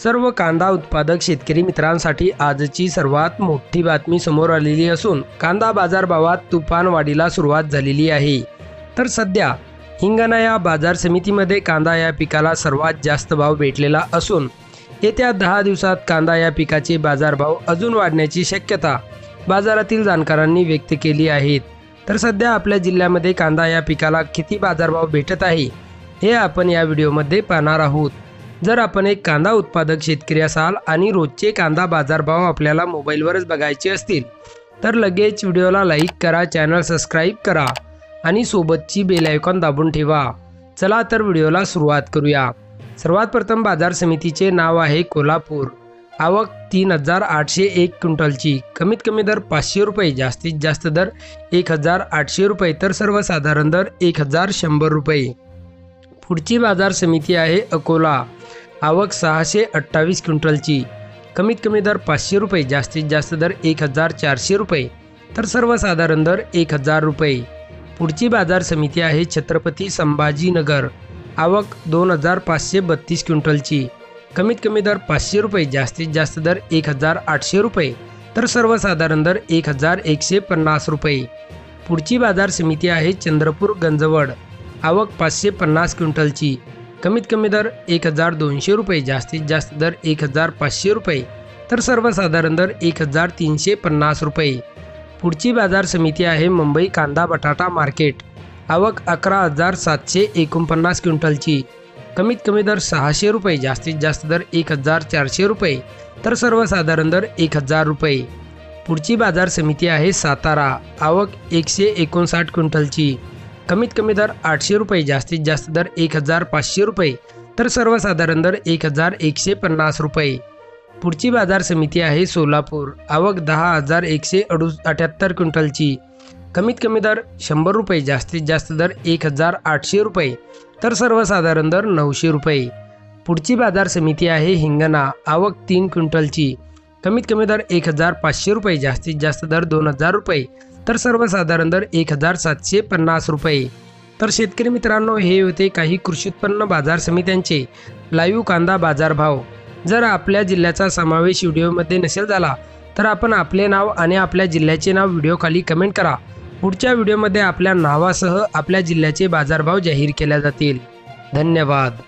सर्व कांदा उत्पादक शेतकरी मित्रांसाठी आजची सर्वात मोठी बातमी समोर आलेली असून कांदा बाजारभावात तुफानवाढीला सुरुवात झालेली आहे। तर सध्या हिंगणा या बाजार समितीमध्ये कांदा या पिकाला सर्वात जास्त भाव भेटलेला असून येत्या 10 दिवसात कांदा या पिकाचे बाजारभाव अजून वाढण्याची शक्यता बाजारातील जाणकारांनी व्यक्त केली आहे। तर सध्या आपल्या जिल्ह्यामध्ये कांदा या पिकाला किती बाजारभाव भेटत आहे हे आपण या व्हिडिओमध्ये पाहणार आहोत। जर आपण एक कांदा उत्पादक शेतकरी असाल आणि रोजचे कांदा बाजारभाव आपल्याला मोबाईलवरच बघायचे असतील तर लगेच व्हिडिओला लाईक करा, चॅनल सबस्क्राईब करा आणि सोबतची बेल आयकॉन दाबून ठेवा। चला तर व्हिडिओला सुरुवात करूया। सर्वात प्रथम बाजार समितीचे नाव आहे कोल्हापूर। आवक 3801 क्विंटलची, कमीत कमी दर 500 रुपये, जास्तीत जास्त दर 1800 रुपये, तर सर्वसाधारण दर 1100 रुपये। पुढची बाजार समिती आहे अकोला। आवक 628 क्विंटलची, कमीत कमी दर 500 रुपये, जास्तीत जास्त दर 1400 रुपये, तर सर्वसाधारण दर 1000 रुपये। पुढची बाजार समिती आहे छत्रपती संभाजीनगर। आवक 2532 क्विंटलची, कमीत कमी दर 500 रुपये, जास्तीत जास्त दर 1800 रुपये, तर सर्वसाधारण दर 1150 रुपये। पुढची बाजार समिती आहे चंद्रपूर गंजवड। आवक 550 क्विंटलची, कमीत कमी दर 1200 रुपये, जास्तीत जास्त दर 1500 रुपये, तर सर्वसाधारण दर 1350 रुपये। पुढची बाजार समिती आहे मुंबई कांदा बटाटा मार्केट। आवक 11749 क्विंटलची, कमीत कमी दर 600 रुपये, जास्तीत जास्त दर 1400 रुपये, तर सर्वसाधारण दर 1000 रुपये। पुढची बाजार समिती आहे सातारा। आवक 159 क्विंटलची, कमीत कमी दर 800 रुपये, जास्तीत जास्त दर 1500 रुपये, तर सर्वसाधारण दर 1150 रुपये। पुढची बाजार समिती आहे सोलापूर। आवक 10178 क्विंटलची, कमीत कमी दर 100 रुपये, जास्तीत जास्त दर 1800 रुपये, तर सर्वसाधारण दर 900 रुपये। पुढची बाजार समिती आहे हिंगणा। आवक 3 क्विंटलची, कमीत कमी दर 1500 रुपये, जास्तीत जास्त दर 2000 रुपये, तर सर्वसाधारण दर 1750 रुपये। तर शेतकरी मित्रांनो, हे होते काही कृषी उत्पन्न बाजार समित्यांचे लाईव्ह कांदा बाजारभाव। जर आपल्या जिल्ह्याचा समावेश व्हिडिओमध्ये नसेल झाला तर आपण आपले नाव आणि आपल्या जिल्ह्याचे नाव व्हिडिओ खाली कमेंट करा। पुढच्या व्हिडिओमध्ये आपल्या नावासह आपल्या जिल्ह्याचे बाजारभाव जाहीर केले जातील। धन्यवाद।